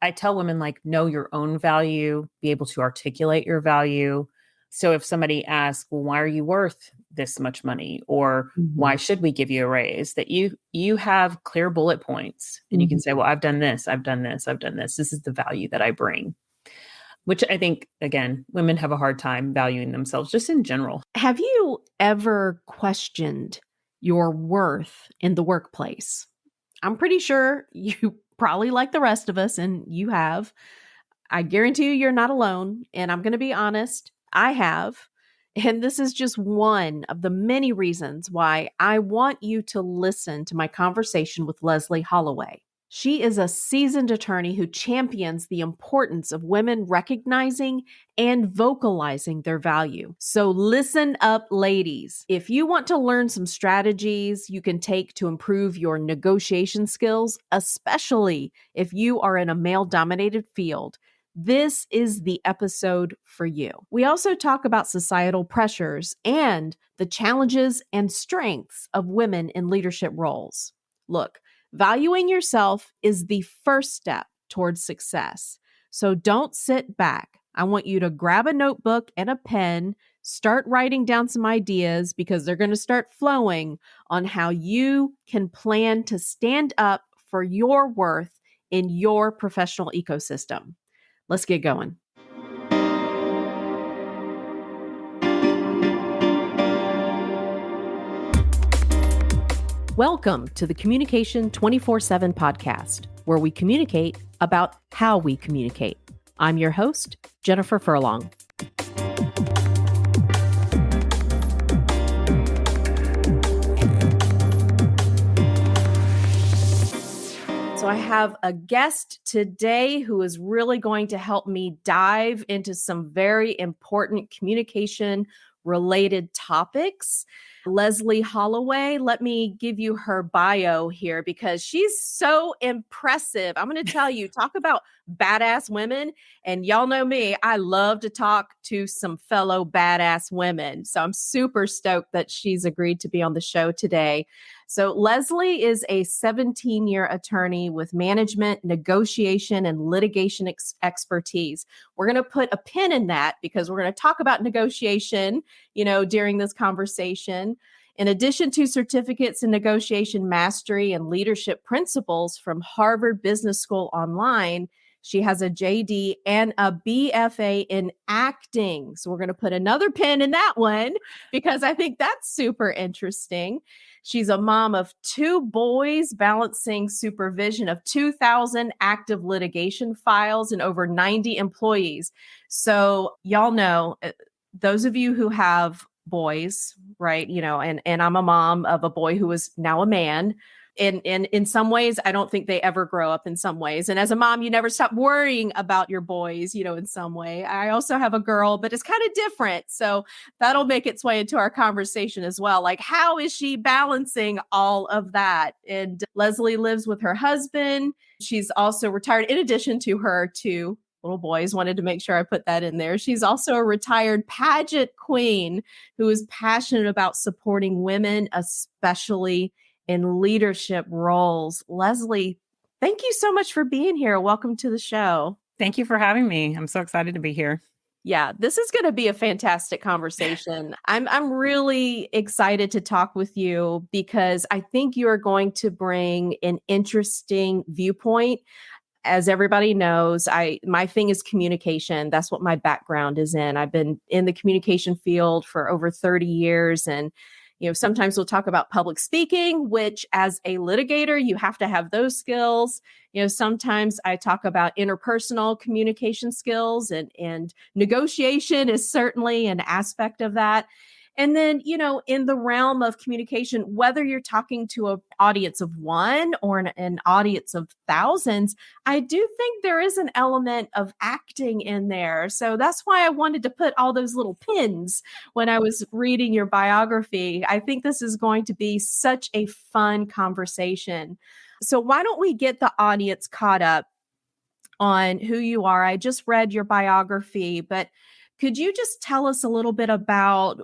I tell women, like, know your own value, be able to articulate your value. So if somebody asks, well, why are you worth this much money? Or why should we give you a raise? That you have clear bullet points and you can say, well, I've done this, I've done this, I've done this. This is the value that I bring, which I think, again, women have a hard time valuing themselves just in general. Have you ever questioned your worth in the workplace? I'm pretty sure you probably, like the rest of us, and you have. I guarantee you you're not alone. And I'm going to be honest, I have. And this is just one of the many reasons why I want you to listen to my conversation with Lesley Holloway. She is a seasoned attorney who champions the importance of women recognizing and vocalizing their value. So listen up, ladies. If you want to learn some strategies you can take to improve your negotiation skills, especially if you are in a male-dominated field, this is the episode for you. We also talk about societal pressures and the challenges and strengths of women in leadership roles. Look, valuing yourself is the first step towards success. So don't sit back. I want you to grab a notebook and a pen, start writing down some ideas because they're going to start flowing on how you can plan to stand up for your worth in your professional ecosystem. Let's get going. Welcome to the Communication 24/7 podcast, where we communicate about how we communicate. I'm your host, Jennifer Furlong. So I have a guest today who is really going to help me dive into some very important communication related topics. Lesley Holloway, let me give you her bio here because she's so impressive. I'm going to tell you, talk about badass women. And y'all know me, I love to talk to some fellow badass women. So I'm super stoked that she's agreed to be on the show today. So Lesley is a 17-year attorney with management, negotiation, and litigation expertise. We're going to put a pin in that because we're going to talk about negotiation, during this conversation. In addition to certificates in negotiation mastery and leadership principles from Harvard Business School Online, she has a JD and a BFA in acting. So we're going to put another pin in that one because I think that's super interesting. She's a mom of 2 boys, balancing supervision of 2,000 active litigation files and over 90 employees. So y'all know, those of you who have boys, right? And I'm a mom of a boy who is now a man. And in some ways, I don't think they ever grow up in some ways. And as a mom, you never stop worrying about your boys, in some way. I also have a girl, but it's kind of different. So that'll make its way into our conversation as well. Like, how is she balancing all of that? And Lesley lives with her husband. She's also retired in addition to her 2 little boys. Wanted to make sure I put that in there. She's also a retired pageant queen who is passionate about supporting women, especially in leadership roles. Lesley, thank you so much for being here. Welcome to the show. Thank you for having me. I'm so excited to be here. Yeah, this is going to be a fantastic conversation. I'm really excited to talk with you because I think you are going to bring an interesting viewpoint. As everybody knows, my thing is communication. That's what my background is in. I've been in the communication field for over 30 years. And, sometimes we'll talk about public speaking, which as a litigator, you have to have those skills. Sometimes I talk about interpersonal communication skills and negotiation is certainly an aspect of that. And then, in the realm of communication, whether you're talking to an audience of 1 or an audience of thousands, I do think there is an element of acting in there. So that's why I wanted to put all those little pins when I was reading your biography. I think this is going to be such a fun conversation. So why don't we get the audience caught up on who you are? I just read your biography, but could you just tell us a little bit about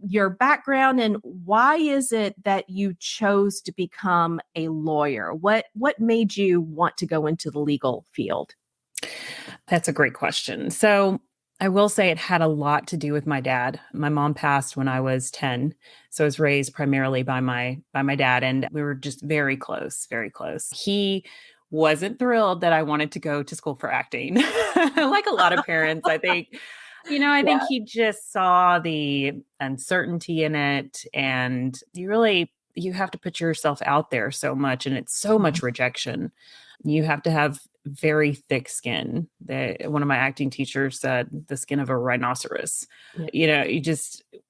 your background and why is it that you chose to become a lawyer? What made you want to go into the legal field? That's a great question. So I will say it had a lot to do with my dad. My mom passed when I was 10. So I was raised primarily by my dad, and we were just very close, very close. He wasn't thrilled that I wanted to go to school for acting. Like a lot of parents, I think. I think Yeah. he just saw the uncertainty in it, and you have to put yourself out there so much, and it's so much rejection. You have to have very thick skin. One of my acting teachers said the skin of a rhinoceros. Yeah.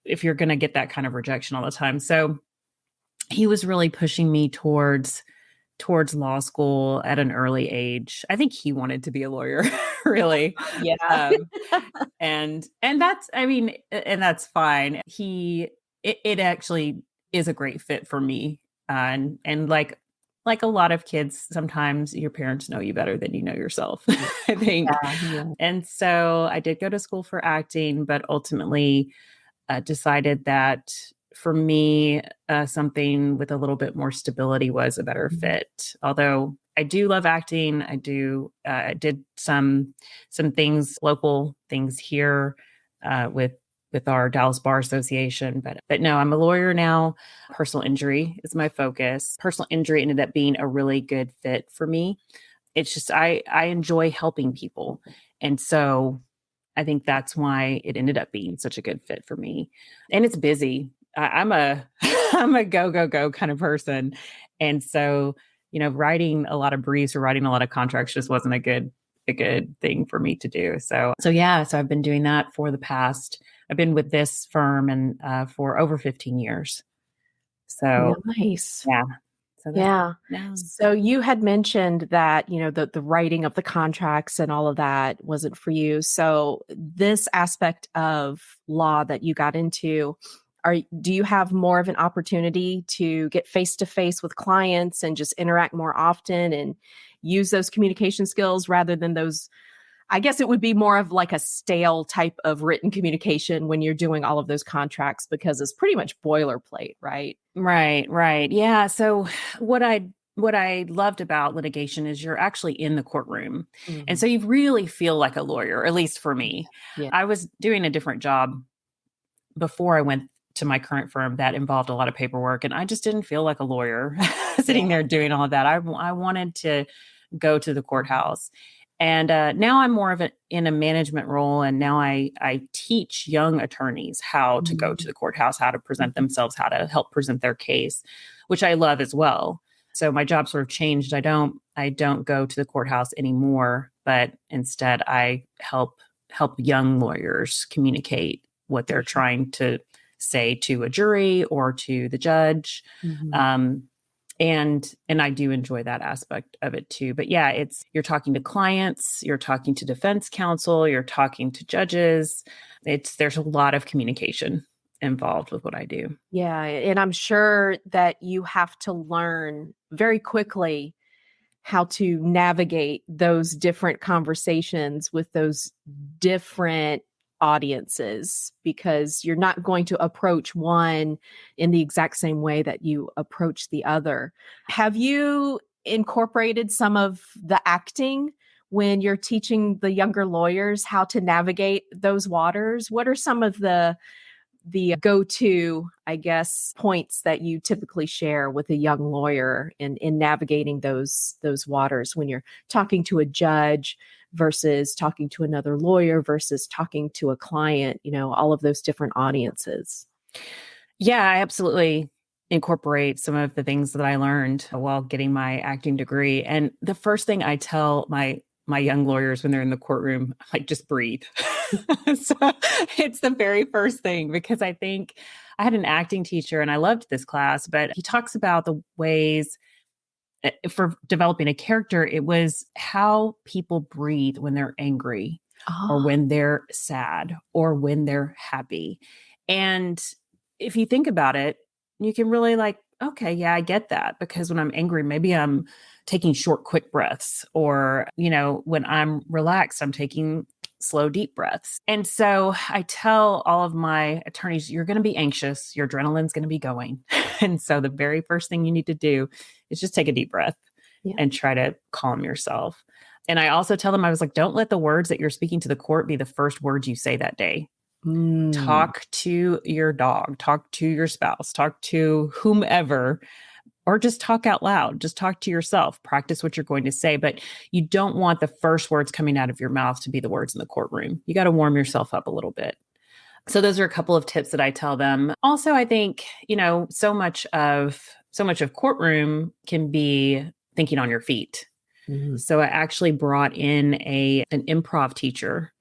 If you're going to get that kind of rejection all the time. So he was really pushing me towards law school at an early age. I think he wanted to be a lawyer, really. Yeah. And that's fine. It actually is a great fit for me. And like a lot of kids, sometimes your parents know you better than you know yourself, I think. Yeah. And so I did go to school for acting, but ultimately decided that for me, something with a little bit more stability was a better fit. Although I do love acting, I did some things, local things here with our Dallas Bar Association, but no, I'm a lawyer now. Personal injury is my focus. Personal injury ended up being a really good fit for me. It's just I enjoy helping people, and so I think that's why it ended up being such a good fit for me. And it's busy. I'm a I'm a go kind of person. And so, writing a lot of briefs or writing a lot of contracts just wasn't a good thing for me to do. So yeah, so I've been doing that I've been with this firm and for over 15 years. So Nice. yeah. So Yeah. yeah. So you had mentioned that, the writing of the contracts and all of that wasn't for you. So this aspect of law that you got into, do you have more of an opportunity to get face to face with clients and just interact more often and use those communication skills rather than those? I guess it would be more of like a stale type of written communication when you're doing all of those contracts because it's pretty much boilerplate, right? Right. Yeah. So what I loved about litigation is you're actually in the courtroom. And so you really feel like a lawyer, at least for me. Yeah. I was doing a different job before I went to my current firm that involved a lot of paperwork, and I just didn't feel like a lawyer sitting there doing all of that. I wanted to go to the courthouse. And now I'm more of in a management role. And now I teach young attorneys how to go to the courthouse, how to present themselves, how to help present their case, which I love as well. So my job sort of changed. I don't go to the courthouse anymore, but instead I help young lawyers communicate what they're trying to say to a jury or to the judge. And I do enjoy that aspect of it too. But yeah, you're talking to clients, you're talking to defense counsel, you're talking to judges. There's a lot of communication involved with what I do. Yeah. And I'm sure that you have to learn very quickly how to navigate those different conversations with those different audiences, because you're not going to approach one in the exact same way that you approach the other. Have you incorporated some of the acting when you're teaching the younger lawyers how to navigate those waters? What are some of the go-to, I guess, points that you typically share with a young lawyer in navigating those waters when you're talking to a judge versus talking to another lawyer versus talking to a client, all of those different audiences? Yeah, I absolutely incorporate some of the things that I learned while getting my acting degree. And the first thing I tell my young lawyers when they're in the courtroom, like, just breathe. So it's the very first thing, because I think I had an acting teacher and I loved this class, but he talks about the ways for developing a character. It was how people breathe when they're angry or when they're sad or when they're happy. And if you think about it, you can really okay, yeah, I get that, because when I'm angry, maybe I'm taking short, quick breaths, or, when I'm relaxed, I'm taking slow, deep breaths. And so I tell all of my attorneys, you're going to be anxious, your adrenaline's going to be going. And so the very first thing you need to do is just take a deep breath and try to calm yourself. And I also tell them, I was like, don't let the words that you're speaking to the court be the first words you say that day. Talk to your dog, talk to your spouse, talk to whomever, or just talk out loud. Just talk to yourself. Practice what you're going to say. But you don't want the first words coming out of your mouth to be the words in the courtroom. You got to warm yourself up a little bit. So those are a couple of tips that I tell them. Also, I think, so much of courtroom can be thinking on your feet. Mm-hmm. So I actually brought in an improv teacher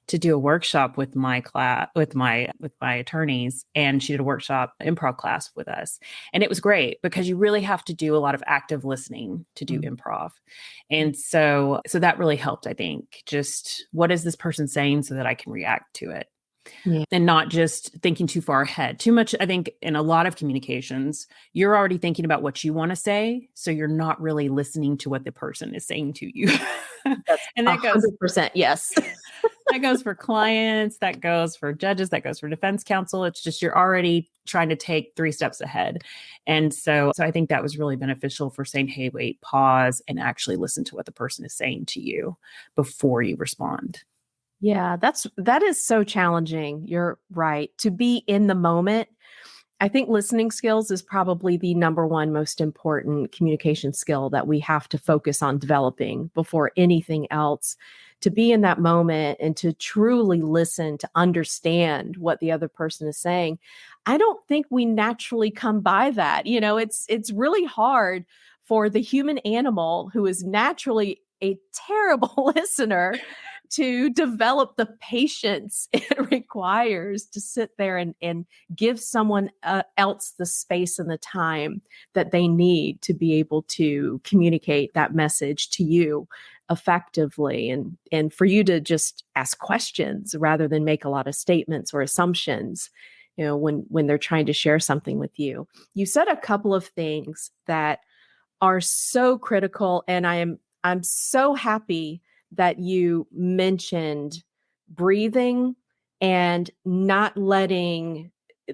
to do a workshop with my class, with my attorneys. And she did a workshop improv class with us. And it was great because you really have to do a lot of active listening to do improv. And so that really helped, I think. Just what is this person saying so that I can react to it? Yeah. And not just thinking too far ahead. Too much, I think, in a lot of communications, you're already thinking about what you want to say. So you're not really listening to what the person is saying to you. That's and that 100%, yes. That goes for clients, that goes for judges, that goes for defense counsel. It's just you're already trying to take 3 steps ahead. And so I think that was really beneficial for saying, hey, wait, pause and actually listen to what the person is saying to you before you respond. Yeah, that is so challenging. You're right. To be in the moment. I think listening skills is probably the number one most important communication skill that we have to focus on developing before anything else. To be in that moment and to truly listen, to understand what the other person is saying. I don't think we naturally come by that. It's really hard for the human animal who is naturally a terrible listener to develop the patience it requires to sit there and give someone else the space and the time that they need to be able to communicate that message to you effectively, and for you to just ask questions rather than make a lot of statements or assumptions, when they're trying to share something with you. You said a couple of things that are so critical, and I'm so happy that you mentioned breathing and not letting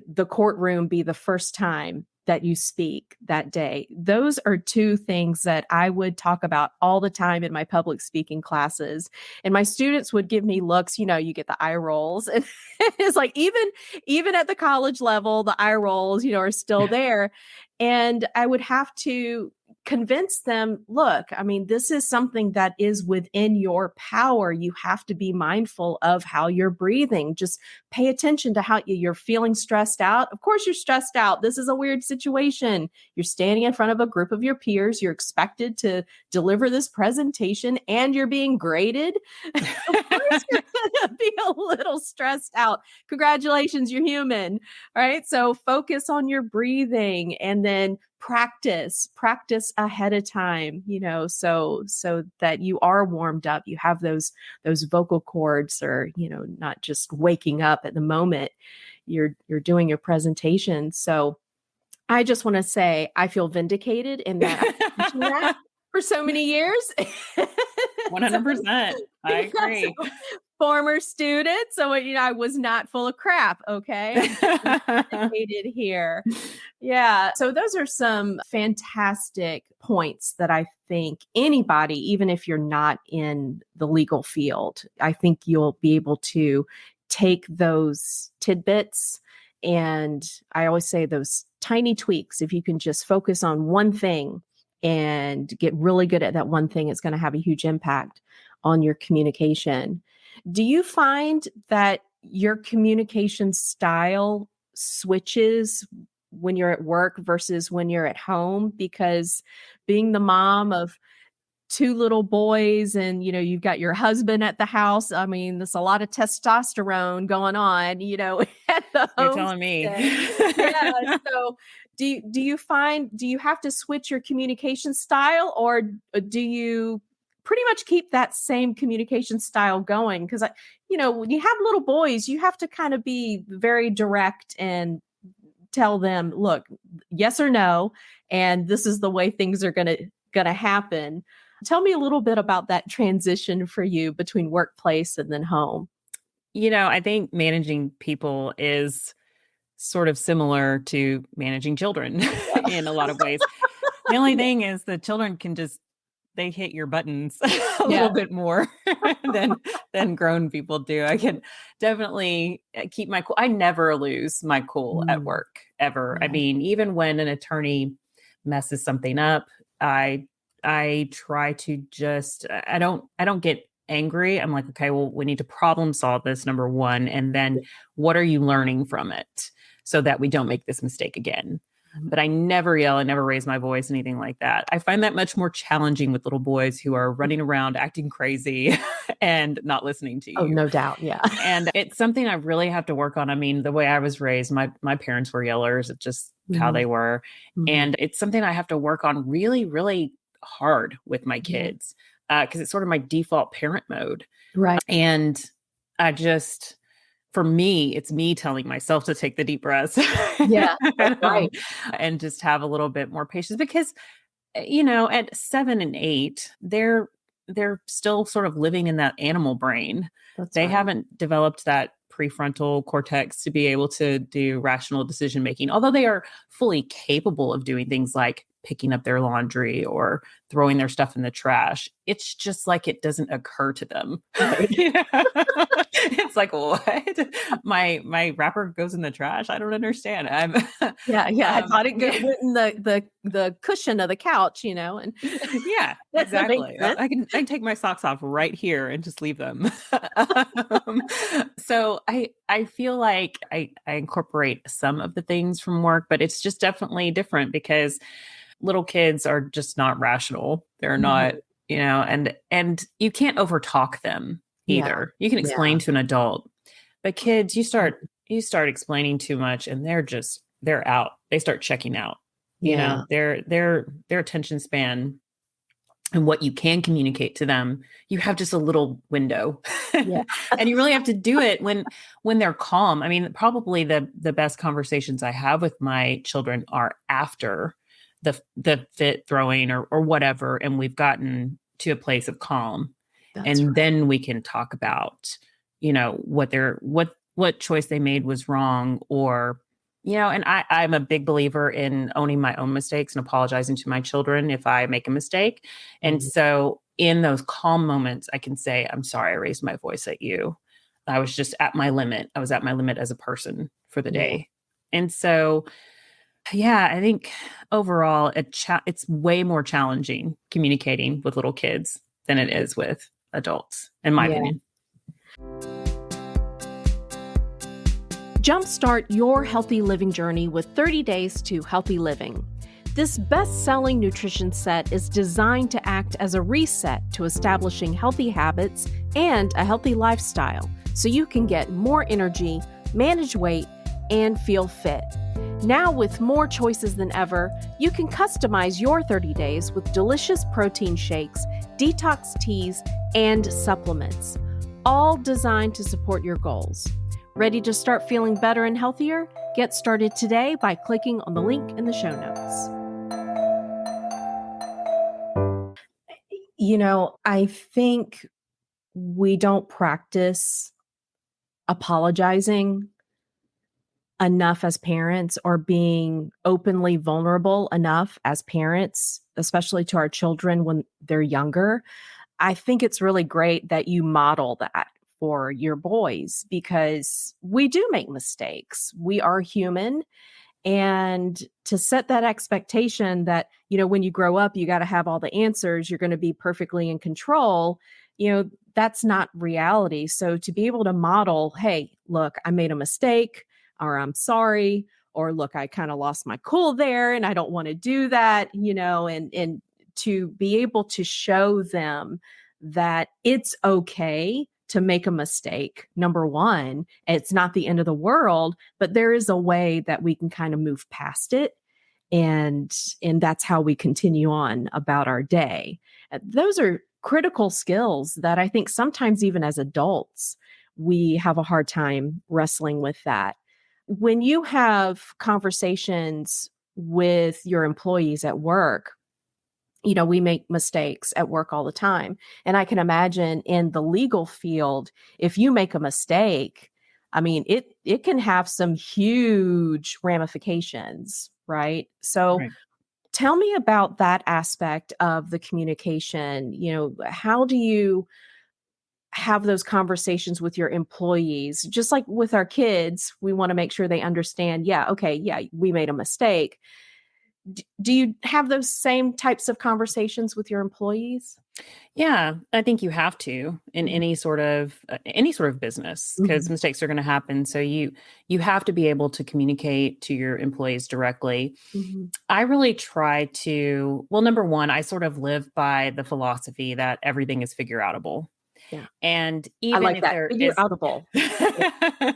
the courtroom be the first time that you speak that day. Those are 2 things that I would talk about all the time in my public speaking classes. And my students would give me looks, you get the eye rolls. And it's like, even at the college level, the eye rolls, are still there. And I would have to convince them, look, this is something that is within your power. You have to be mindful of how you're breathing. Just pay attention to how you're feeling stressed out. Of course, you're stressed out. This is a weird situation. You're standing in front of a group of your peers. You're expected to deliver this presentation and you're being graded. Of course, you're going to be a little stressed out. Congratulations, you're human. All right. So focus on your breathing and then practice ahead of time, so that you are warmed up, you have those vocal cords, or, not just waking up at the moment you're doing your presentation. So I just want to say I feel vindicated in that for so many years. 100%. I agree. So, former student. So, I was not full of crap. Okay. Vindicated here. Yeah. So those are some fantastic points that I think anybody, even if you're not in the legal field, I think you'll be able to take those tidbits. And I always say those tiny tweaks, if you can just focus on one thing and get really good at that one thing, it's going to have a huge impact on your communication. Do you find that your communication style switches when you're at work versus when you're at home? Because being the mom of 2 little boys and, you've got your husband at the house. There's a lot of testosterone going on, at the home. You're telling me. Yeah. So do you have to switch your communication style, or do you pretty much keep that same communication style going? Because, when you have little boys, you have to kind of be very direct and tell them, look, yes or no, and this is the way things are going to happen. Tell me a little bit about that transition for you between workplace and then home. I think managing people is sort of similar to managing children in a lot of ways. The only thing is the children can just they hit your buttons a little bit more than grown people do. I can definitely keep my cool. I never lose my cool at work ever. I mean, even when an attorney messes something up, I try to just I don't get angry. I'm like, okay, well, we need to problem solve this, number one, and then what are you learning from it so that we don't make this mistake again. But I never yell, I never raise my voice, anything like that. I find that much more challenging with little boys who are running around acting crazy and not listening to you. Oh, no doubt. Yeah. And it's something I really have to work on. I mean, the way I was raised, my parents were yellers. It's just how they were. And it's something I have to work on really, really hard with my kids because it's sort of my default parent mode. Right. And I just... for me, it's me telling myself to take the deep breaths. Yeah, right. And just have a little bit more patience because, you know, at 7 and 8, they're still sort of living in that animal brain. They haven't developed that prefrontal cortex to be able to do rational decision making, although they are fully capable of doing things like picking up their laundry or throwing their stuff in the trash. It's just like it doesn't occur to them. It's like, what? My wrapper goes in the trash? I don't understand. I thought it went in the cushion of the couch, you know, and yeah, exactly. I can take my socks off right here and just leave them. So I feel like I incorporate some of the things from work, but it's just definitely different because little kids are just not rational. They're not, you know, and you can't overtalk them either. You can explain to an adult, but kids, you start explaining too much and they're out. They start checking out. You know, their attention span and what you can communicate to them, you have just a little window. And you really have to do it when they're calm. I mean, probably the best conversations I have with my children are after the fit throwing or whatever, and we've gotten to a place of calm. Then we can talk about, you know, what choice they made was wrong, or, you know, and I'm a big believer in owning my own mistakes and apologizing to my children if I make a mistake. And so in those calm moments, I can say, I'm sorry, I raised my voice at you. I was just at my limit. I was at my limit as a person for the day. And so, yeah, I think overall it's way more challenging communicating with little kids than it is with adults, in my opinion. Jumpstart your healthy living journey with 30 Days to Healthy Living. This best-selling nutrition set is designed to act as a reset to establishing healthy habits and a healthy lifestyle so you can get more energy, manage weight, and feel fit. Now, with more choices than ever, you can customize your 30 days with delicious protein shakes, detox teas, and supplements, all designed to support your goals. Ready to start feeling better and healthier? Get started today by clicking on the link in the show notes. You know, I think we don't practice apologizing enough as parents, or being openly vulnerable enough as parents, especially to our children when they're younger. I think it's really great that you model that for your boys, because we do make mistakes. We are human. And to set that expectation that, you know, when you grow up, you got to have all the answers, you're going to be perfectly in control, you know, that's not reality. So to be able to model, hey, look, I made a mistake, or I'm sorry, or look, I kind of lost my cool there and I don't want to do that, you know, and to be able to show them that it's okay to make a mistake. Number one, it's not the end of the world, but there is a way that we can kind of move past it. And that's how we continue on about our day. Those are critical skills that I think sometimes even as adults, we have a hard time wrestling with that. When you have conversations with your employees at work, you know, we make mistakes at work all the time. And I can imagine in the legal field, if you make a mistake, I mean, it can have some huge ramifications, right? So Tell me about that aspect of the communication. How do you have those conversations with your employees? Just like with our kids, we want to make sure they understand, yeah, okay, yeah, we made a mistake. Do you have those same types of conversations with your employees? Yeah, I think you have to in Mhm. any sort of business, because Mhm. mistakes are going to happen. So you have to be able to communicate to your employees directly. Mhm. I really try to, well, number one, I sort of live by the philosophy that everything is figure outable. Yeah. And I even like if that. there Figure is outable. Yeah.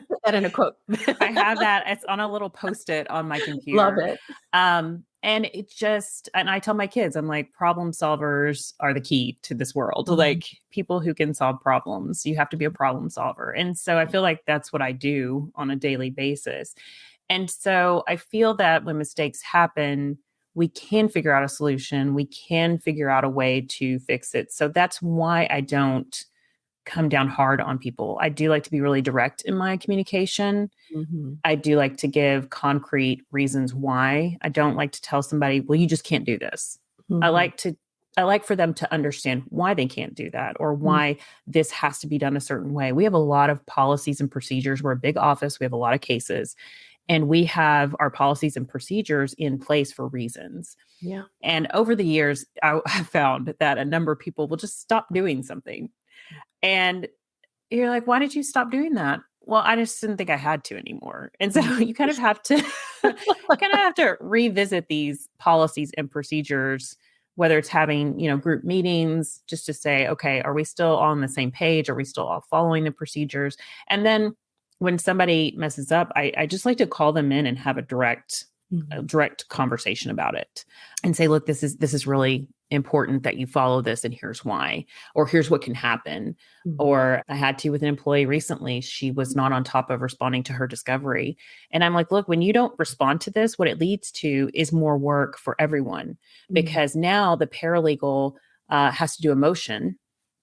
Put that in a quote. I have that. It's on a little post-it on my Love computer. it. And it just, and I tell my kids, I'm like, problem solvers are the key to this world. Mhm. Like people who can solve problems, you have to be a problem solver. And so I feel like that's what I do on a daily basis. And so I feel that when mistakes happen, we can figure out a solution. We can figure out a way to fix it. So that's why I don't come down hard on people. I do like to be really direct in my communication. Mhm. I do like to give concrete reasons why. I don't like to tell somebody, well, you just can't do this. I Mhm. like to I like for them to understand why they can't do that or Mhm. why this has to be done a certain way. We have a lot of policies and procedures. We're a big office. We have a lot of cases, and we have our policies and procedures in place for reasons. Yeah. And over the years, I have found that a number of people will just stop doing something. And you're like, why did you stop doing that? Well, I just didn't think I had to anymore. And so Mhm. you kind of have to revisit these policies and procedures, whether it's having, group meetings just to say, okay, are we still on the same page? Are we still all following the procedures? And then when somebody messes up, I just like to call them in and have a Mhm. direct conversation about it and say, look, this is really important that you follow this, and here's why, or here's what can happen. Mhm. Or I had to with an employee recently. She was not on top of responding to her discovery. And I'm like, look, when you don't respond to this, what it leads to is more work for everyone, Mhm. because now the paralegal has to do a motion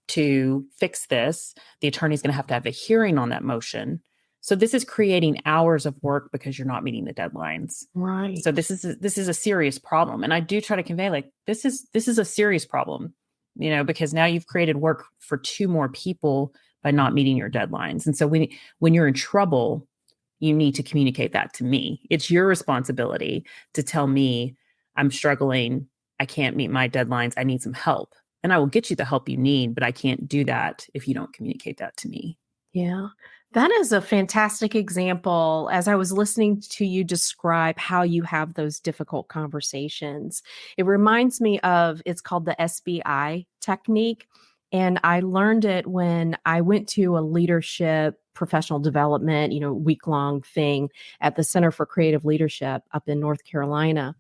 to fix this. The attorney's going to have a hearing on that motion. So this is creating hours of work because you're not meeting the deadlines. So Right. this is a serious problem, and I do try to convey, like, this is a serious problem, because now you've created work for two more people by not meeting your deadlines. And so when you're in trouble, you need to communicate that to me. It's your responsibility to tell me I'm struggling, I can't meet my deadlines, I need some help. And I will get you the help you need, but I can't do that if you don't communicate that to me. Yeah. That is a fantastic example. As I was listening to you describe how you have those difficult conversations, it reminds me of it's called the SBI technique. And I learned it when I went to a leadership professional development, week long thing at the Center for Creative Leadership up in North Carolina.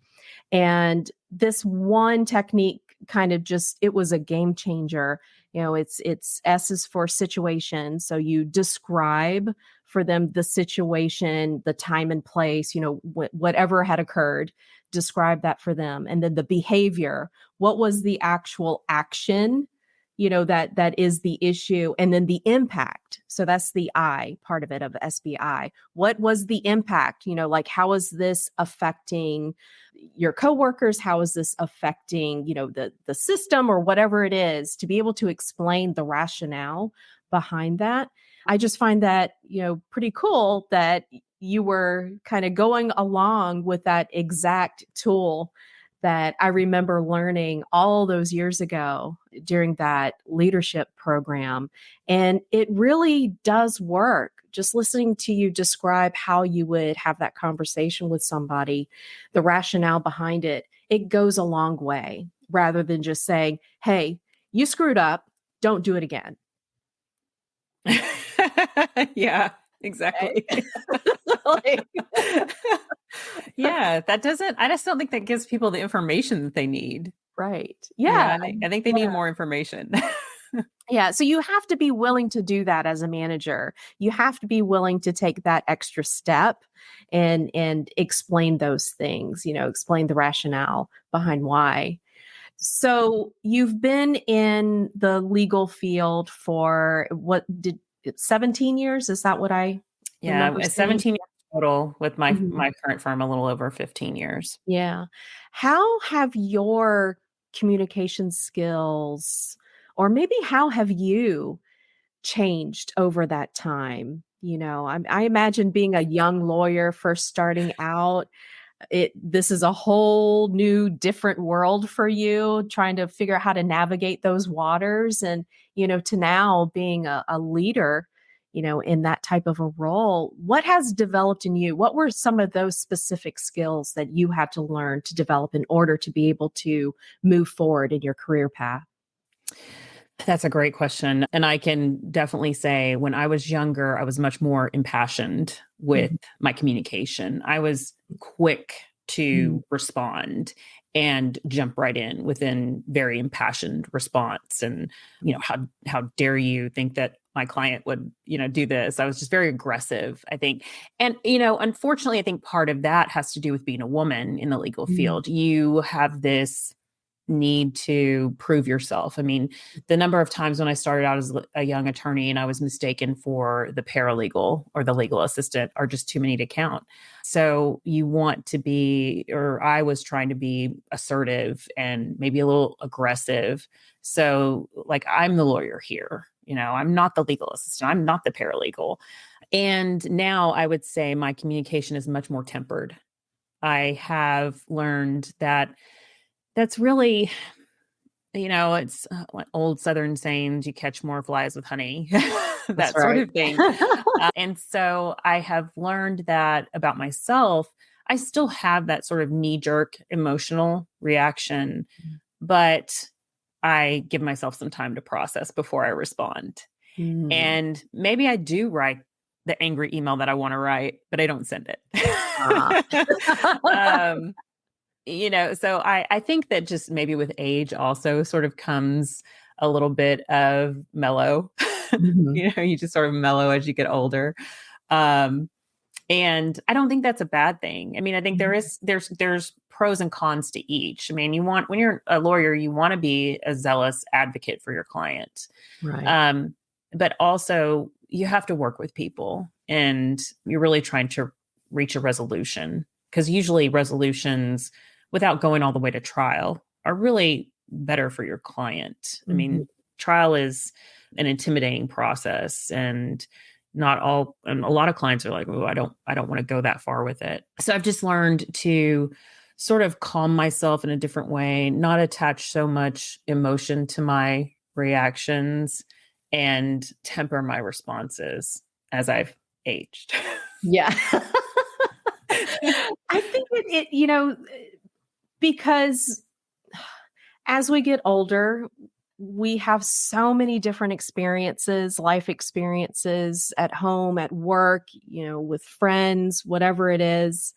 And this one technique kind of just it was a game changer. It's S is for situation. So you describe for them the situation, the time and place, whatever had occurred, describe that for them. And then the behavior, what was the actual action, that is the issue, and then the impact. So that's the I part of it of SBI. What was the impact? Like how is this affecting your coworkers? How is this affecting, the system or whatever it is, to be able to explain the rationale behind that? I just find that, pretty cool that you were kind of going along with that exact tool that I remember learning all those years ago during that leadership program. And it really does work. Just listening to you describe how you would have that conversation with somebody, the rationale behind it, it goes a long way rather than just saying, hey, you screwed up, don't do it again. Yeah, Okay. exactly. Like, Yeah, that doesn't I just don't think that gives people the information that they need. right. Yeah, Yeah. I think they need Yeah. more information. Yeah. So you have to be willing to do that as a manager. You have to be willing to take that extra step and explain those things, explain the rationale behind why. So you've been in the legal field for what did 17 years? Is that what I Yeah, remember saying? 17 years total with my Mhm. my current firm, a little over 15 years. Yeah. How have your communication skills, or maybe how have you changed over that time? I imagine being a young lawyer first starting out, this is a whole new different world for you, trying to figure out how to navigate those waters, and to now being a leader, in that type of a role. What has developed in you? What were some of those specific skills that you had to learn to develop in order to be able to move forward in your career path? That's a great question. And I can definitely say when I was younger, I was much more impassioned with Mhm. my communication. I was quick Mm. to respond and jump right in within very impassioned response. And, how dare you think that my client would, do this? I was just very aggressive, I think. And, unfortunately, I think part of that has to do with being a woman in the legal Mm. field. You have this need to prove yourself. I mean, the number of times when I started out as a young attorney and I was mistaken for the paralegal or the legal assistant are just too many to count. So you want to be, or I was trying to be assertive and maybe a little aggressive. So, like, I'm the lawyer here. I'm not the legal assistant. I'm not the paralegal. And now I would say my communication is much more tempered. I have learned that that's really, it's like old Southern sayings, you catch more flies with honey, That's that sort right. of thing. And so I have learned that about myself. I still have that sort of knee jerk emotional reaction, but I give myself some time to process before I respond. Mm. And maybe I do write the angry email that I want to write, but I don't send Ah. it. um, so I think that just maybe with age also sort of comes a little bit of mellow. Mhm. You just sort of mellow as you get older. Um, and I don't think that's a bad thing. I mean, I think Mhm. there's pros and cons to each. I mean, when you're a lawyer, you want to be a zealous advocate for your client. Right. Um, but also you have to work with people and you're really trying to reach a resolution because usually resolutions without going all the way to trial are really better for your client. I Mhm. mean, trial is an intimidating process and not all and a lot of clients are like, oh, I don't want to go that far with it. So I've just learned to sort of calm myself in a different way, not attach so much emotion to my reactions and temper my responses as I've aged. Yeah. I think because as we get older, we have so many different experiences, life experiences at home, at work, with friends, whatever it is.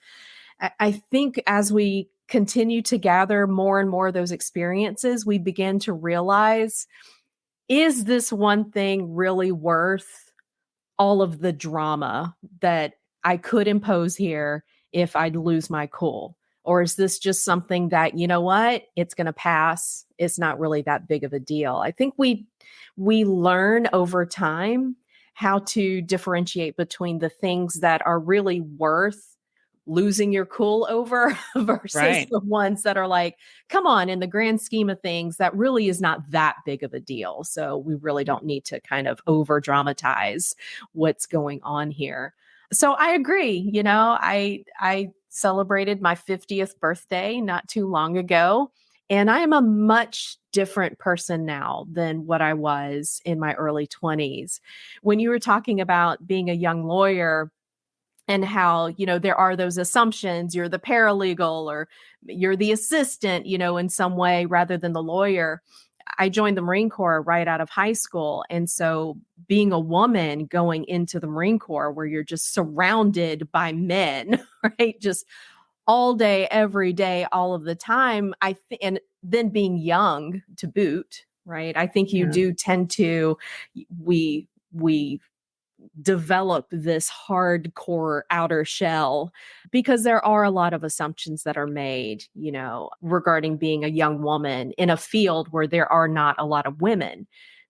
I think as we continue to gather more and more of those experiences, we begin to realize, is this one thing really worth all of the drama that I could impose here if I'd lose my cool? Or is this just something that, it's going to pass. It's not really that big of a deal. I think we learn over time how to differentiate between the things that are really worth losing your cool over versus Right. the ones that are like, come on, in the grand scheme of things, that really is not that big of a deal. So we really don't need to kind of over dramatize what's going on here. So I agree. I celebrated my 50th birthday not too long ago, and I am a much different person now than what I was in my early 20s. When you were talking about being a young lawyer, and how, there are those assumptions, you're the paralegal or you're the assistant, in some way rather than the lawyer. I joined the Marine Corps right out of high school. And so being a woman going into the Marine Corps where you're just surrounded by men, right? Just all day, every day, all of the time. And then being young to boot, right? I think you Yeah. do tend to, we develop this hardcore outer shell because there are a lot of assumptions that are made, regarding being a young woman in a field where there are not a lot of women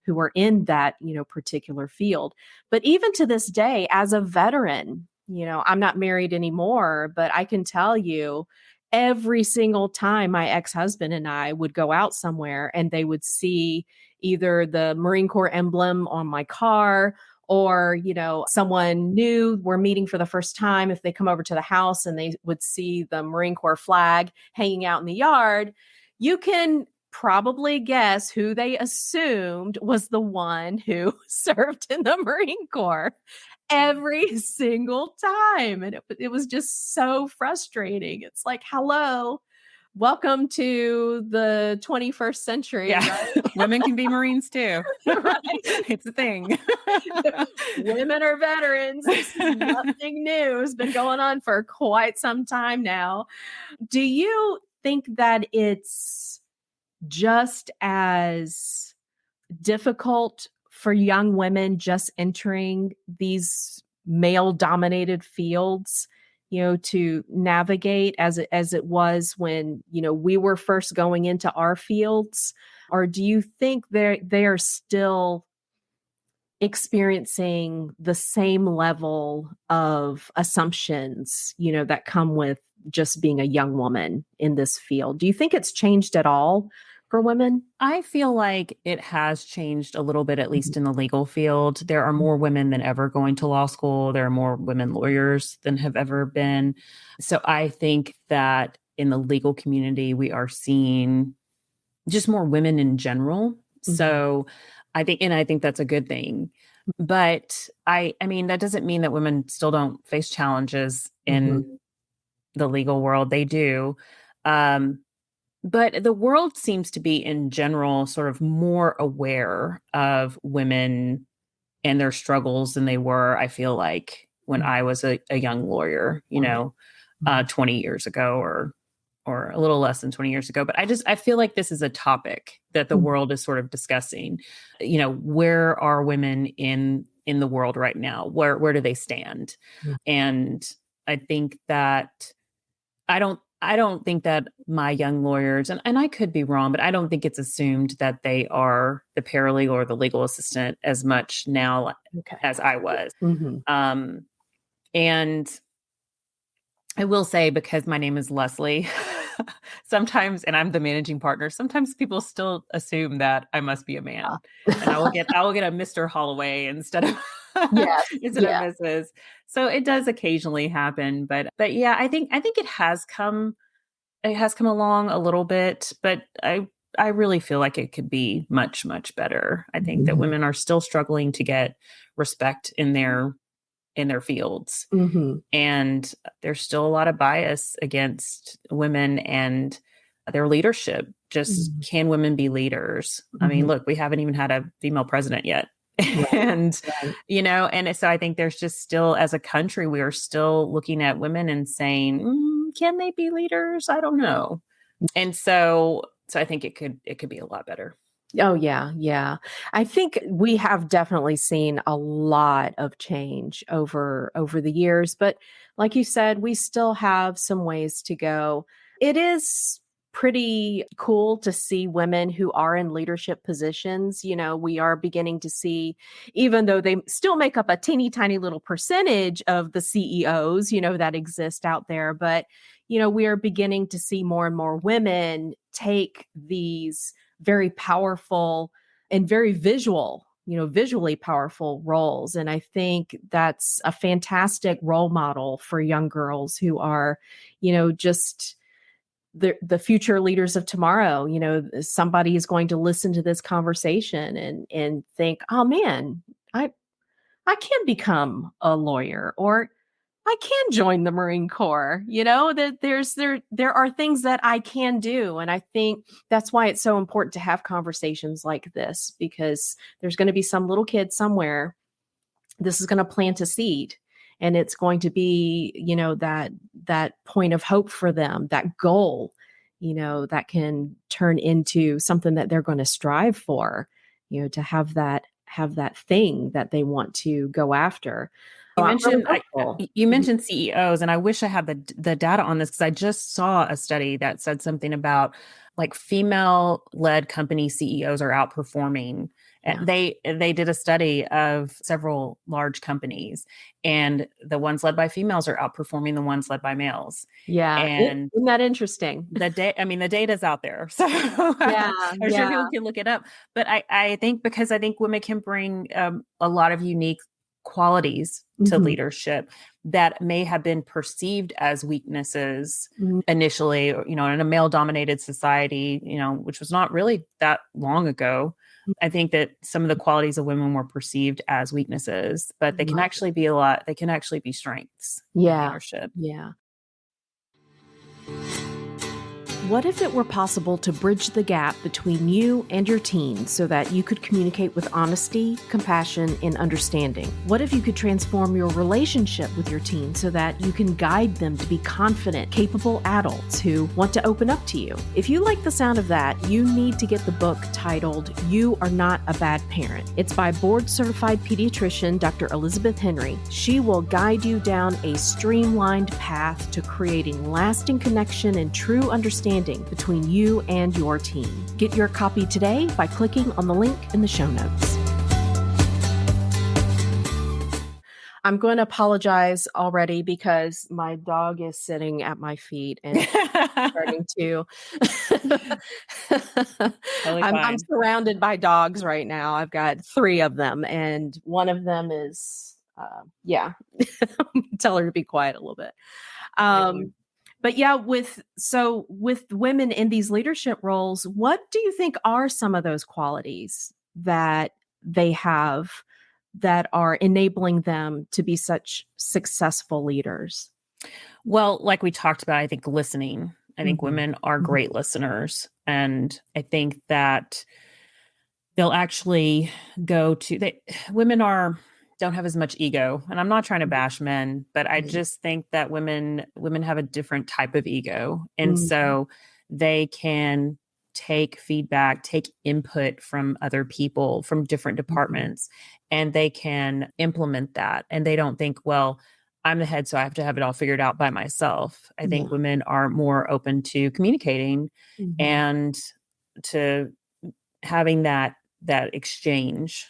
who are in that, particular field. But even to this day, as a veteran, I'm not married anymore, but I can tell you every single time my ex-husband and I would go out somewhere and they would see either the Marine Corps emblem on my car or, someone new we're meeting for the first time, if they come over to the house and they would see the Marine Corps flag hanging out in the yard, you can probably guess who they assumed was the one who served in the Marine Corps every single time. And it was just so frustrating. It's like, hello, welcome to the 21st century. Yeah. Right? Women can be Marines too. Right. It's a thing. Women are veterans. This is nothing new. It's been going on for quite some time now. Do you think that it's just as difficult for young women just entering these male dominated fields, to navigate as it was when, we were first going into our fields? Or do you think they are still experiencing the same level of assumptions, that come with just being a young woman in this field? Do you think it's changed at all for women? I feel like it has changed a little bit, at least in the legal field. There are more women than ever going to law school. There are more women lawyers than have ever been. So I think that in the legal community, we are seeing just more women in general. Mm-hmm. So I think that's a good thing. But I mean, that doesn't mean that women still don't face challenges in the legal world. They do. But the world seems to be in general sort of more aware of women and their struggles than they were, I feel like, when I was a young lawyer, 20 years ago or a little less than 20 years ago. But I feel like this is a topic that the world is sort of discussing. Where are women in the world right now? Where do they stand? And I think that I don't think that my young lawyers, and I could be wrong, but I don't think it's assumed that they are the paralegal or the legal assistant as much now as I was. And I will say, because my name is Lesley, sometimes, and I'm the managing partner, sometimes people still assume that I must be a man. And I will get a Mr. Holloway instead of instead of Mrs. So it does occasionally happen, but yeah, I think it has come along a little bit, but I really feel like it could be much, much better. I think that women are still struggling to get respect in their fields. And there's still a lot of bias against women and their leadership. Just can women be leaders? I mean, look, we haven't even had a female president yet. And so I think there's just still, as a country, we are still looking at women and saying, can they be leaders? I don't know. And so I think it could be a lot better. Oh, yeah. Yeah. I think we have definitely seen a lot of change over the years, but like you said, we still have some ways to go. It is pretty cool to see women who are in leadership positions. We are beginning to see, even though they still make up a teeny tiny little percentage of the CEOs, that exist out there, but, we are beginning to see more and more women take these very powerful and very visually powerful roles. And I think that's a fantastic role model for young girls who are, just the future leaders of tomorrow. Somebody is going to listen to this conversation and think, oh man, I can become a lawyer, or I can join the Marine Corps, that there are things that I can do. And I think that's why it's so important to have conversations like this, because there's going to be some little kid somewhere. This is going to plant a seed, and it's going to be, that point of hope for them, that goal, that can turn into something that they're going to strive for, to have that thing that they want to go after. You mentioned CEOs, and I wish I had the data on this, because I just saw a study that said something about like female-led company CEOs are outperforming Yeah. They did a study of several large companies, and the ones led by females are outperforming the ones led by males. Yeah. And Isn't that interesting? the data's out there. So Yeah. I'm sure people can look it up. But I think because I think women can bring a lot of unique qualities to leadership that may have been perceived as weaknesses initially, in a male dominated society, which was not really that long ago. I think that some of the qualities of women were perceived as weaknesses, but they can actually be strengths in leadership. Yeah. What if it were possible to bridge the gap between you and your teen so that you could communicate with honesty, compassion, and understanding? What if you could transform your relationship with your teen so that you can guide them to be confident, capable adults who want to open up to you? If you like the sound of that, you need to get the book titled You Are Not a Bad Parent. It's by board-certified pediatrician Dr. Elizabeth Henry. She will guide you down a streamlined path to creating lasting connection and true understanding between you and your teen. Get your copy today by clicking on the link in the show notes. I'm going to apologize already because my dog is sitting at my feet and starting to. I'm surrounded by dogs right now. I've got 3 of them, and one of them is, tell her to be quiet a little bit. But yeah, with women in these leadership roles, what do you think are some of those qualities that they have that are enabling them to be such successful leaders? Well, like we talked about, I think listening. I think women are great listeners. And I think that they'll actually women don't have as much ego. And I'm not trying to bash men, but I just think that women have a different type of ego. And so they can take feedback, take input from other people, from different departments, and they can implement that. And they don't think, well, I'm the head, so I have to have it all figured out by myself. I think women are more open to communicating and to having that exchange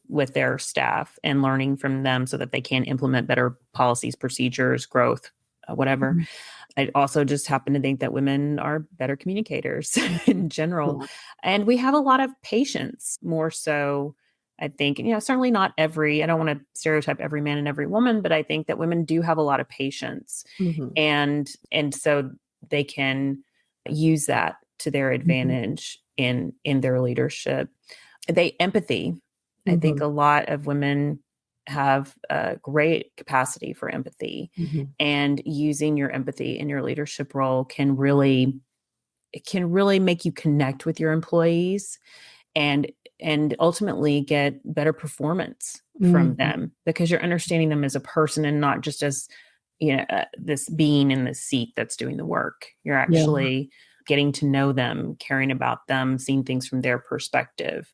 with their staff and learning from them so that they can implement better policies, procedures, growth, whatever. I also just happen to think that women are better communicators in general. And we have a lot of patience, more so, I think. Certainly not I don't want to stereotype every man and every woman, but I think that women do have a lot of patience. And so they can use that to their advantage in their leadership. Empathy. I think a lot of women have a great capacity for empathy, and using your empathy in your leadership role can really make you connect with your employees and ultimately get better performance from them, because you're understanding them as a person and not just as this being in the seat that's doing the work. You're actually getting to know them, caring about them, seeing things from their perspective.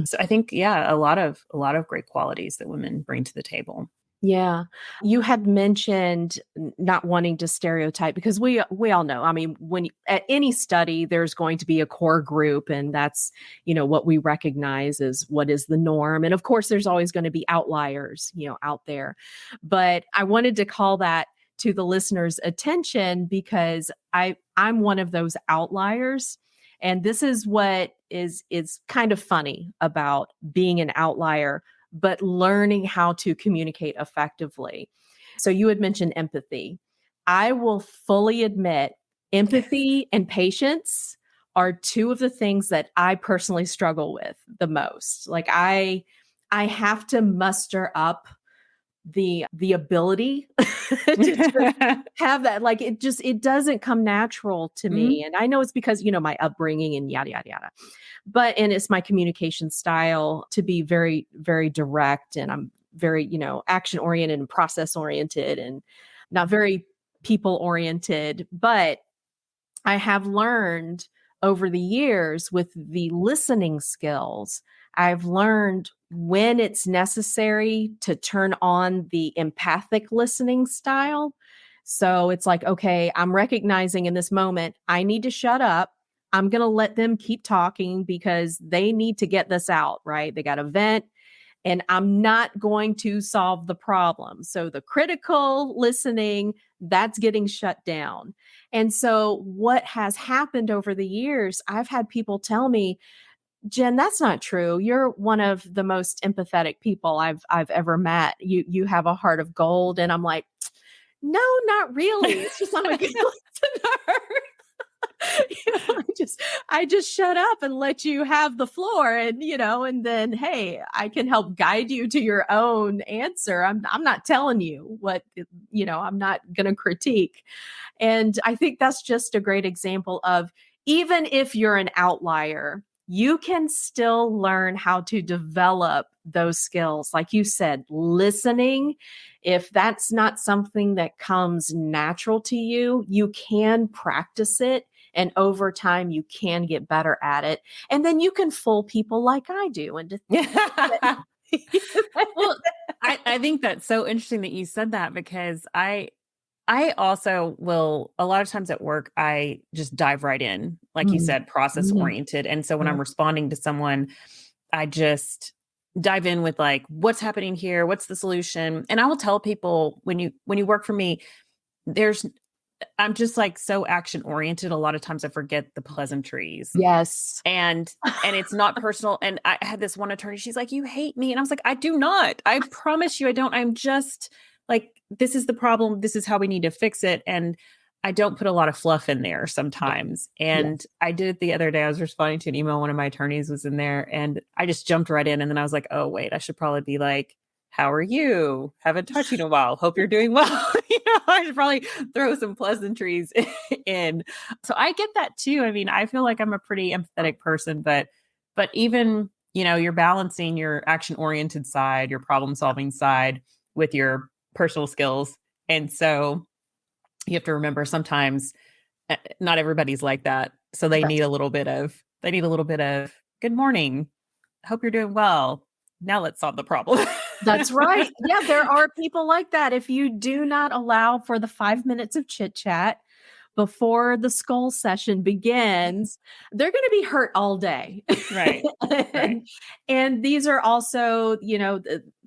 So I think, a lot of great qualities that women bring to the table. Yeah. You had mentioned not wanting to stereotype, because we all know, I mean, when at any study, there's going to be a core group, and that's, what we recognize as what is the norm. And of course, there's always going to be outliers, out there. But I wanted to call that to the listeners' attention, because I'm one of those outliers. And this is what is kind of funny about being an outlier, but learning how to communicate effectively. So you had mentioned empathy. I will fully admit empathy and patience are 2 of the things that I personally struggle with the most. Like I have to muster up the ability to have that. Like it doesn't come natural to me. And I know it's because, my upbringing and yada, yada, yada. And it's my communication style to be very, very direct. And I'm very, action oriented and process oriented and not very people oriented. But I have learned over the years with the listening skills, I've learned when it's necessary to turn on the empathic listening style. So it's like, okay, I'm recognizing in this moment, I need to shut up. I'm going to let them keep talking because they need to get this out, right? They got to vent, and I'm not going to solve the problem. So the critical listening, that's getting shut down. And so what has happened over the years, I've had people tell me, Jen, that's not true. You're one of the most empathetic people I've ever met. You have a heart of gold. And I'm like, no, not really. It's just I'm a good listener. I just shut up and let you have the floor, and and then, hey, I can help guide you to your own answer. I'm not telling you what, I'm not going to critique. And I think that's just a great example of, even if you're an outlier, you can still learn how to develop those skills. Like you said, listening. If that's not something that comes natural to you, you can practice it. And over time, you can get better at it. And then you can fool people like I do. And well, I think that's so interesting that you said that, because I also will, a lot of times at work, I just dive right in, like you said, process oriented. And so when I'm responding to someone, I just dive in with like, what's happening here? What's the solution? And I will tell people, when you work for me, I'm just like so action oriented. A lot of times I forget the pleasantries. Yes. And it's not personal. And I had this one attorney, she's like, you hate me. And I was like, I do not. I promise you, I don't. I'm just like, this is the problem. This is how we need to fix it. And I don't put a lot of fluff in there sometimes. And I did it the other day. I was responding to an email. One of my attorneys was in there, and I just jumped right in. And then I was like, oh, wait, I should probably be like, how are you? Haven't talked to you in a while. Hope you're doing well. I should probably throw some pleasantries in. So I get that too. I mean, I feel like I'm a pretty empathetic person, but even, you're balancing your action oriented side, your problem solving side with your personal skills. And so you have to remember, sometimes not everybody's like that. So they need a little bit of, good morning. Hope you're doing well. Now let's solve the problem. That's right. Yeah, there are people like that. If you do not allow for the 5 minutes of chit chat before the skull session begins, they're going to be hurt all day. Right. And these are also,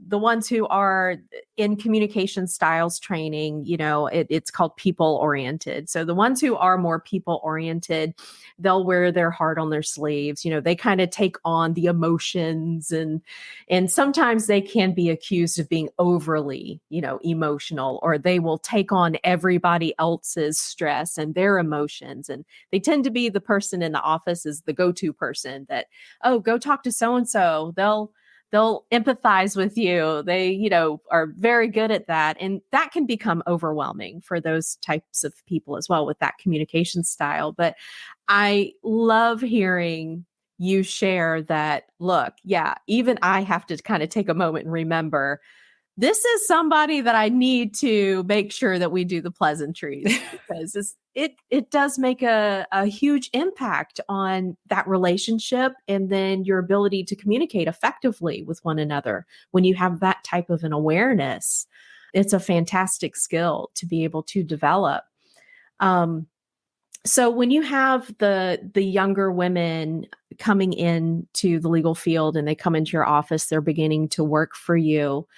the ones who are in communication styles training, it's called people oriented. So the ones who are more people oriented, they'll wear their heart on their sleeves. They kind of take on the emotions, and sometimes they can be accused of being overly, emotional, or they will take on everybody else's stress and their emotions. And they tend to be the person in the office is the go-to person that, oh, go talk to so-and-so. They'll empathize with you. They, are very good at that. And that can become overwhelming for those types of people as well with that communication style. But I love hearing you share that, look, even I have to kind of take a moment and remember, this is somebody that I need to make sure that we do the pleasantries, because it does make a huge impact on that relationship, and then your ability to communicate effectively with one another. When you have that type of an awareness, it's a fantastic skill to be able to develop. So when you have the younger women coming into the legal field and they come into your office, they're beginning to work for you,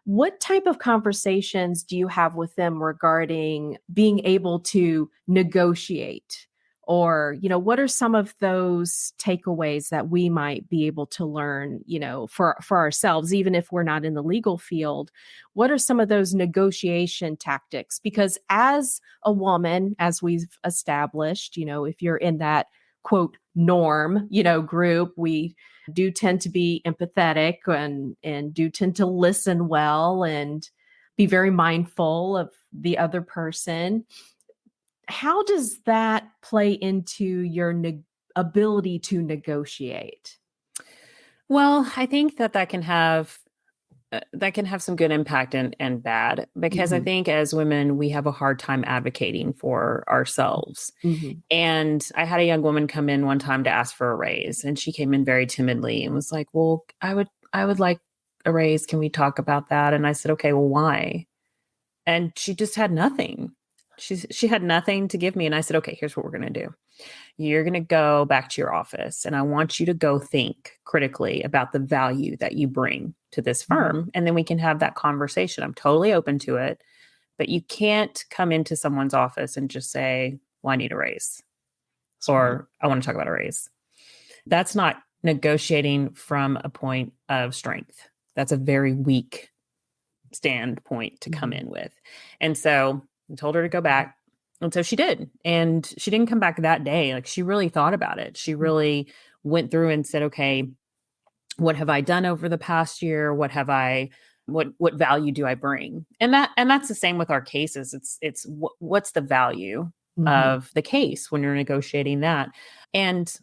what type of conversations do you have with them regarding being able to negotiate? Or, what are some of those takeaways that we might be able to learn, for ourselves, even if we're not in the legal field? What are some of those negotiation tactics? Because as a woman, as we've established, if you're in that quote norm, group, we do tend to be empathetic and do tend to listen well and be very mindful of the other person. How does that play into your ability to negotiate? Well, I think that can have some good impact and bad, because I think as women, we have a hard time advocating for ourselves. And I had a young woman come in one time to ask for a raise, and she came in very timidly and was like, well, I would like a raise. Can we talk about that? And I said, okay, well, why? And she just had nothing. She had nothing to give me. And I said, okay, here's what we're going to do. You're going to go back to your office and I want you to go think critically about the value that you bring to this firm. And then we can have that conversation. I'm totally open to it, but you can't come into someone's office and just say, well, I need a raise or I want to talk about a raise. That's not negotiating from a point of strength. That's a very weak standpoint to come in with. And so I told her to go back. And so she did. And she didn't come back that day. Like she really thought about it. She really went through and said, okay, what have I done over the past year? What value do I bring? And that's the same with our cases. It's what's the value of the case when you're negotiating that. And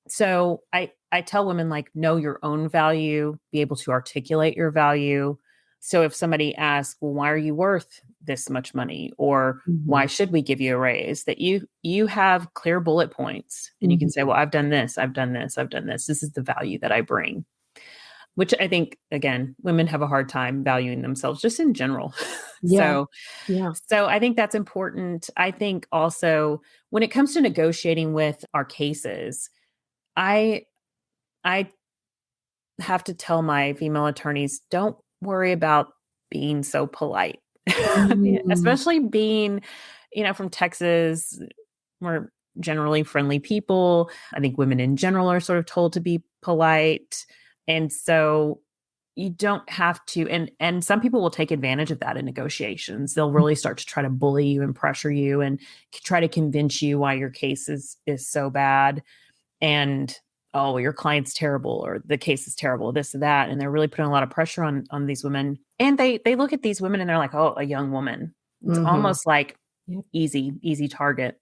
so I tell women, like, know your own value, be able to articulate your value. So if somebody asks, well, why are you worth this much money? Or why should we give you a raise? That you have clear bullet points and you can say, well, I've done this, I've done this, I've done this. This is the value that I bring, which I think, again, women have a hard time valuing themselves just in general. So I think that's important. I think also when it comes to negotiating with our cases, I have to tell my female attorneys, don't worry about being so polite, especially being, from Texas. We're generally friendly people. I think women in general are sort of told to be polite. And so you don't have to, and some people will take advantage of that in negotiations. They'll really start to try to bully you and pressure you and try to convince you why your case is so bad. And, oh, your client's terrible, or the case is terrible, this or that. And they're really putting a lot of pressure on these women. And they look at these women and they're like, oh, a young woman. It's almost like easy target.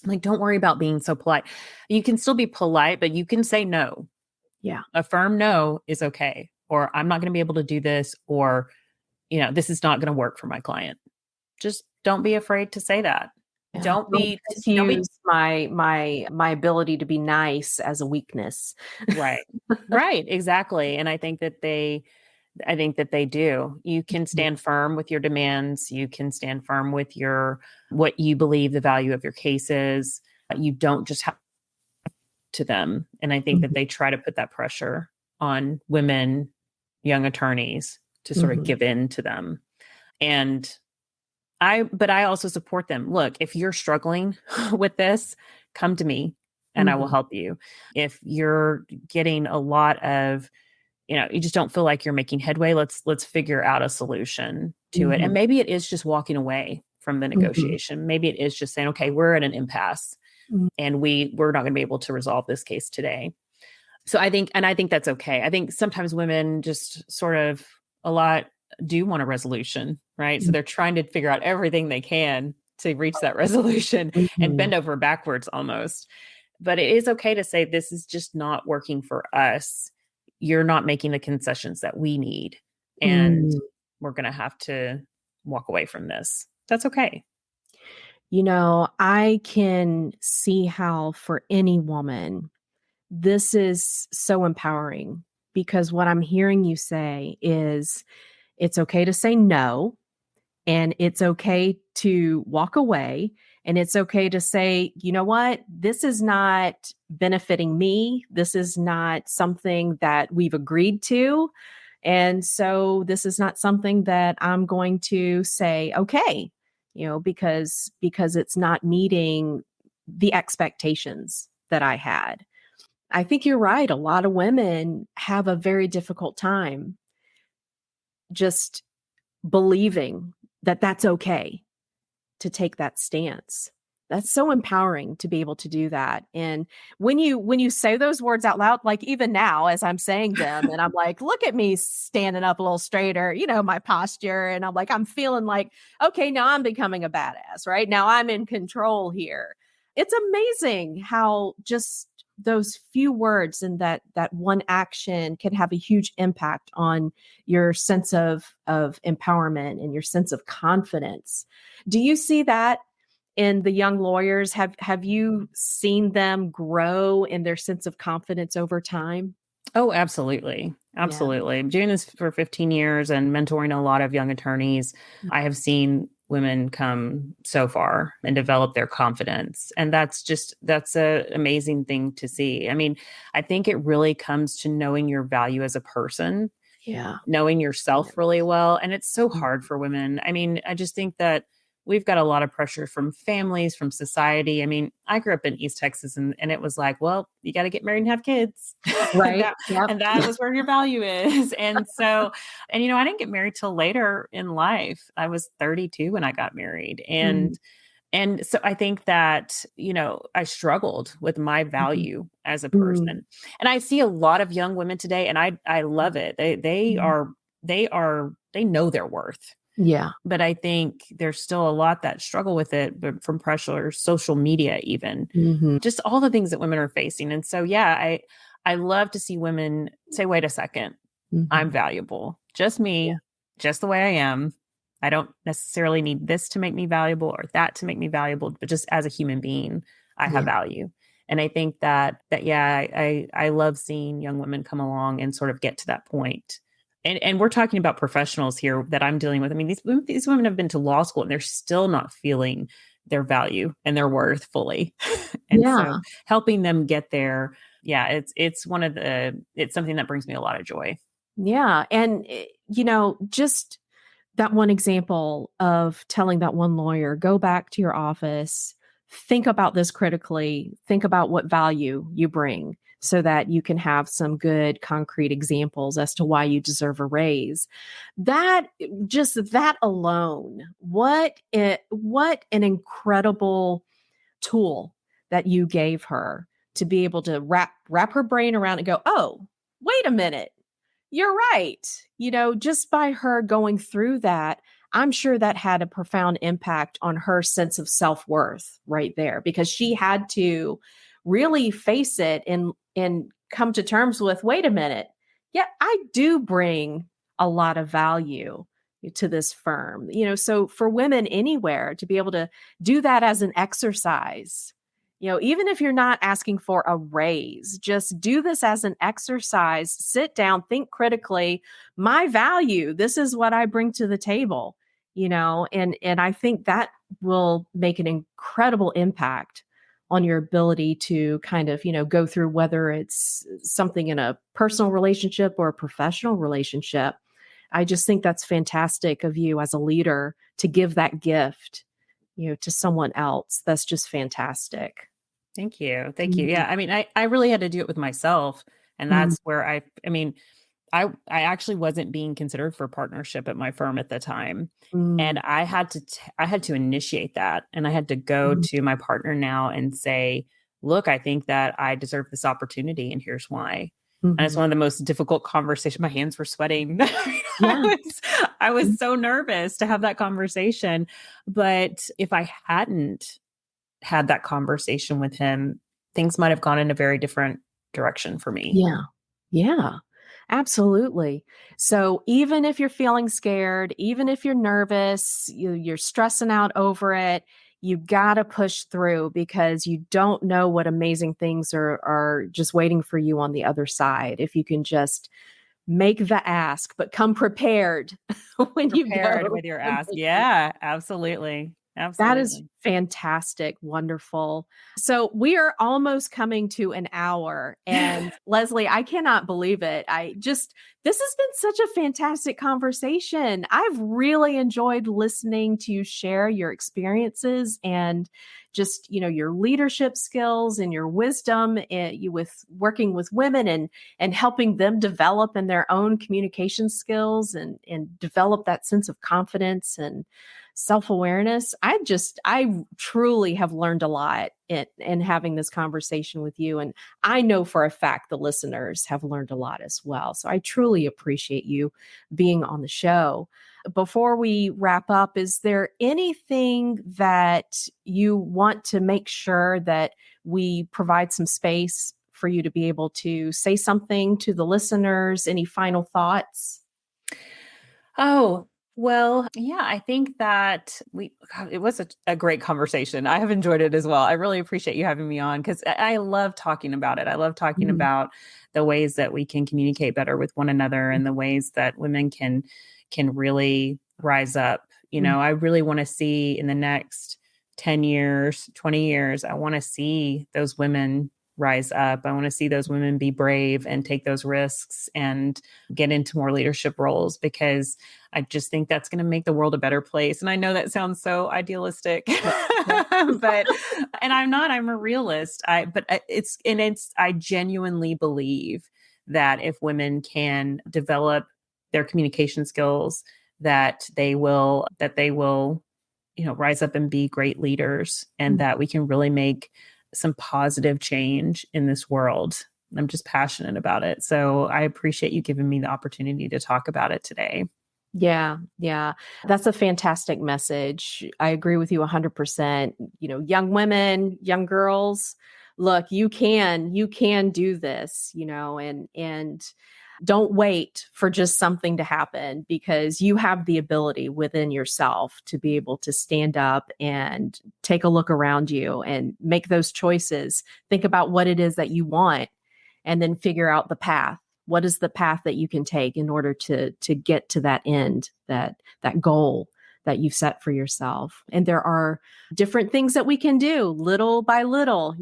Like, don't worry about being so polite. You can still be polite, but you can say no. Yeah. A firm no is okay. Or I'm not going to be able to do this, or, this is not going to work for my client. Just don't be afraid to say that. Yeah. Don't use my ability to be nice as a weakness. Right. Right. Exactly. And I think that they do. You can stand firm with your demands. You can stand firm with what you believe the value of your case is. You don't just have to them. And I think that they try to put that pressure on women, young attorneys, to sort of give in to them. But I also support them. Look, if you're struggling with this, come to me and I will help you. If you're getting a lot of, you just don't feel like you're making headway, let's figure out a solution to it. And maybe it is just walking away from the negotiation. Maybe it is just saying, okay, we're at an impasse and we're not going to be able to resolve this case today. So I think that's okay. I think sometimes women just sort of a lot do want a resolution, right? So they're trying to figure out everything they can to reach that resolution and bend over backwards almost. But it is okay to say, this is just not working for us. You're not making the concessions that we need. And we're going to have to walk away from this. That's okay. I can see how for any woman, this is so empowering, because what I'm hearing you say is it's okay to say no, and it's okay to walk away, and it's okay to say, you know what, this is not benefiting me. This is not something that we've agreed to. And so this is not something that I'm going to say, okay, because it's not meeting the expectations that I had. I think you're right. A lot of women have a very difficult time just believing that that's okay to take that stance. That's so empowering to be able to do that. And when you say those words out loud, like even now as I'm saying them, and I'm like, look at me standing up a little straighter, my posture. And I'm like, I'm feeling like, okay, now I'm becoming a badass, right? Now I'm in control here. It's amazing how just those few words and that one action can have a huge impact on your sense of empowerment and your sense of confidence. Do you see that in the young lawyers? Have you seen them grow in their sense of confidence over time? Oh, absolutely. Absolutely. Yeah. I'm doing this for 15 years and mentoring a lot of young attorneys. I have seen women come so far and develop their confidence. And that's a amazing thing to see. I mean, I think it really comes to knowing your value as a person, knowing yourself really well. And it's so hard for women. I mean, I just think that we've got a lot of pressure from families, from society. I mean, I grew up in East Texas and it was like, well, you got to get married and have kids. Right. And that was where your value is. And so, and, I didn't get married till later in life. I was 32 when I got married. And so I think that, I struggled with my value as a person. And I see a lot of young women today, and I love it. They know their worth. Yeah. But I think there's still a lot that struggle with it, but from pressure, social media, even just all the things that women are facing. And so, I love to see women say, wait a second, I'm valuable. Just me, just the way I am. I don't necessarily need this to make me valuable or that to make me valuable, but just as a human being, I have value. And I think that I love seeing young women come along and sort of get to that point. And we're talking about professionals here that I'm dealing with. I mean, these women have been to law school and they're still not feeling their value and their worth fully. And so helping them get there. Yeah, it's something that brings me a lot of joy. Yeah. And, just that one example of telling that one lawyer, go back to your office, think about this critically, think about what value you bring so that you can have some good concrete examples as to why you deserve a raise. That alone, what an incredible tool that you gave her to be able to wrap her brain around and go, oh, wait a minute. You're right. Just by her going through that, I'm sure that had a profound impact on her sense of self-worth right there, because she had to really face it and come to terms with, wait a minute. Yeah, I do bring a lot of value to this firm. So for women anywhere to be able to do that as an exercise, even if you're not asking for a raise, just do this as an exercise, sit down, think critically, my value, this is what I bring to the table, and I think that will make an incredible impact on your ability to kind of, go through whether it's something in a personal relationship or a professional relationship. I just think that's fantastic of you as a leader to give that gift, to someone else. That's just fantastic. Thank you. Thank you. Yeah. I mean, I really had to do it with myself. And that's where I actually wasn't being considered for partnership at my firm at the time. And I had to initiate that. And I had to go to my partner now and say, look, I think that I deserve this opportunity and here's why. And it's one of the most difficult conversations. My hands were sweating. I was so nervous to have that conversation. But if I hadn't had that conversation with him, things might have gone in a very different direction for me. Yeah, absolutely. So even if you're feeling scared, even if you're nervous, you're stressing out over it, you got to push through, because you don't know what amazing things are just waiting for you on the other side. If you can just make the ask, but come prepared you go with your ask. Yeah, absolutely. Absolutely. That is fantastic. Wonderful. So we are almost coming to an hour, and Lesley, I cannot believe it. This has been such a fantastic conversation. I've really enjoyed listening to you share your experiences and just, your leadership skills and your wisdom with working with women and helping them develop in their own communication skills and develop that sense of confidence and self-awareness. I truly have learned a lot in having this conversation with you. And I know for a fact the listeners have learned a lot as well. So I truly appreciate you being on the show. Before we wrap up, is there anything that you want to make sure that we provide some space for you to be able to say something to the listeners? Any final thoughts? Oh, well, yeah, I think that it was a great conversation. I have enjoyed it as well. I really appreciate you having me on, because I love talking about it. I love talking about the ways that we can communicate better with one another and the ways that women can really rise up I really want to see in the next 10 years, 20 years, I want to see those women rise up. I want to see those women be brave and take those risks and get into more leadership roles, because I just think that's going to make the world a better place. And I know that sounds so idealistic, but, and I'm a realist. I genuinely believe that if women can develop their communication skills, that they will, rise up and be great leaders, and that we can really make some positive change in this world. I'm just passionate about it. So I appreciate you giving me the opportunity to talk about it today. Yeah. Yeah. That's a fantastic message. I agree with you 100%. Young women, young girls, look, you can do this, and don't wait for just something to happen, because you have the ability within yourself to be able to stand up and take a look around you and make those choices. Think about what it is that you want, and then figure out the path. What is the path that you can take in order to get to that end, that goal that you've set for yourself? And there are different things that we can do little by little,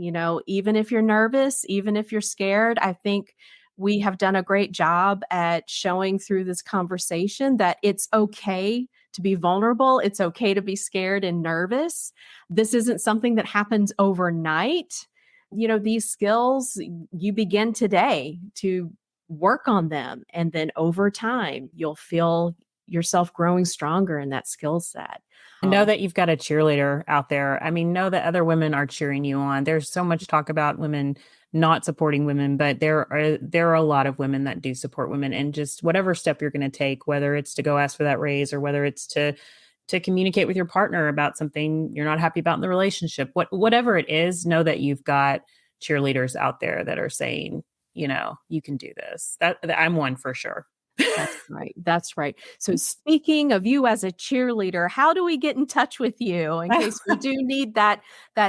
even if you're nervous, even if you're scared. I think we have done a great job at showing through this conversation that it's okay to be vulnerable. It's okay to be scared and nervous. This isn't something that happens overnight. These skills, you begin today to work on them. And then over time, you'll feel yourself growing stronger in that skill set. Know that you've got a cheerleader out there. I mean, know that other women are cheering you on. There's so much talk about women not supporting women, but there are a lot of women that do support women, and just whatever step you're going to take, whether it's to go ask for that raise or whether it's to communicate with your partner about something you're not happy about in the relationship, whatever it is, know that you've got cheerleaders out there that are saying, you can do this. That I'm one for sure. That's right. So speaking of you as a cheerleader, how do we get in touch with you in case we do need that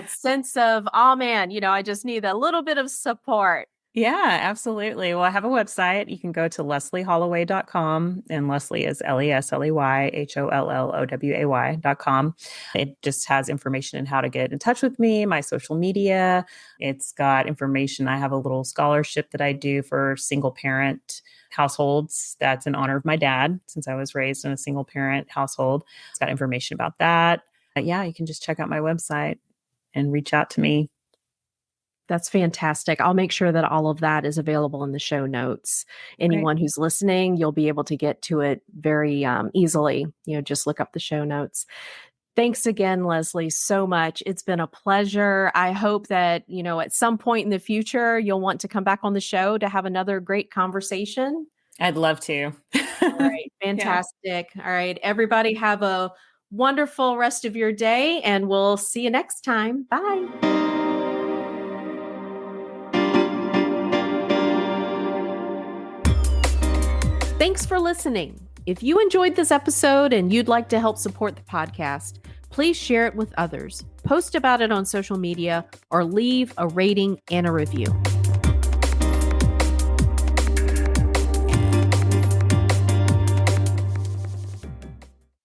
sense of, oh man, I just need a little bit of support? Yeah, absolutely. Well, I have a website. You can go to lesleyholloway.com, and Lesley is LesleyHolloway.com. It just has information on how to get in touch with me, my social media. It's got information. I have a little scholarship that I do for single parent households. That's in honor of my dad, since I was raised in a single parent household. It's got information about that. Yeah, you can just check out my website and reach out to me. That's fantastic. I'll make sure that all of that is available in the show notes. Anyone who's listening, you'll be able to get to it very easily. Just look up the show notes. Thanks again, Lesley, so much. It's been a pleasure. I hope that, at some point in the future, you'll want to come back on the show to have another great conversation. I'd love to. All right. Fantastic. Yeah. All right. Everybody have a wonderful rest of your day, and we'll see you next time. Bye. Thanks for listening. If you enjoyed this episode and you'd like to help support the podcast, please share it with others, post about it on social media, or leave a rating and a review.